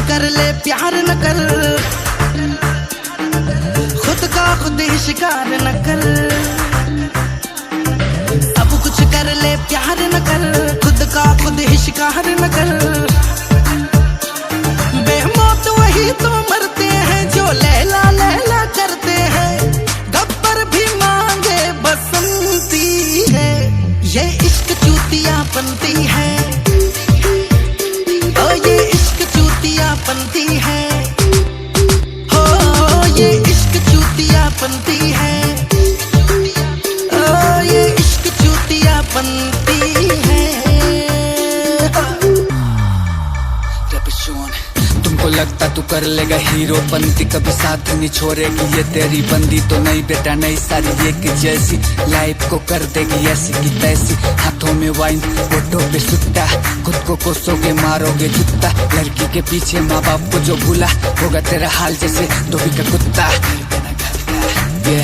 कर ले प्यार न कर, खुद का खुद ही शिकार न कर। सब कुछ कर ले प्यार न कर, खुद का खुद ही शिकार न कर। बेमौत वही तो मरते हैं जो लैला लैला करते हैं। गब्बर भी मांगे बसंती है, ये इश्क चूतिया बनती है। ओ ये इश्क चूतिया बनती है, हो ये इश्क चूतिया बनती है। ओ ये इश्क चूतिया बनती है। तुमको लगता तू कर लेगा हीरो बनती, कभी साथ नहीं छोड़ेगी ये तेरी बंदी तो नहीं बेटा, नहीं सारी एक जैसी लाइफ को कर देगी ऐसी की तैसी। हाथों में वाइन होठों पे सुट्टा, खुद को कोसोगे मारोगे जुत्ता। लड़की के पीछे माँ बाप को जो भूला, होगा तेरा हाल जैसे धोबी का कुत्ता। ये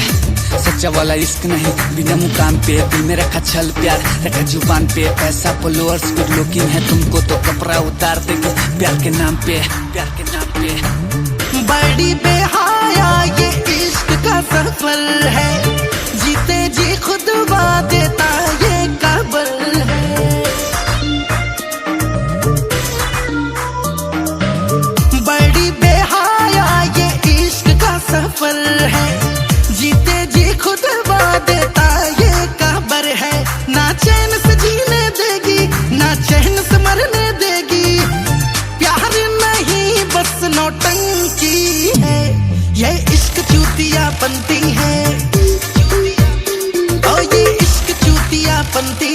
सच्चा वाला इश्क नहीं बिना मुकाम पे, दिल में रखा छल प्यार रखा जुबान पे। पैसा फॉलोअर्स गुड लुकिंग है, तुमको तो कपड़ा उतार देगी प्यार के नाम पे, प्यार के नाम पे। बड़ी बेहाया ये इश्क का सफर है, जीते जी खुद देता ये काबर है। बड़ी बेहाया ये इश्क का सफर है, जीते जी खुद देता ये काबर है। ना चैन से जीने देगी, ना चैन से मरने देगी। प्यार नहीं बस नौटंकी है, ये इश्क चूतिया बनती है। ओ ये इश्क चूतिया बनती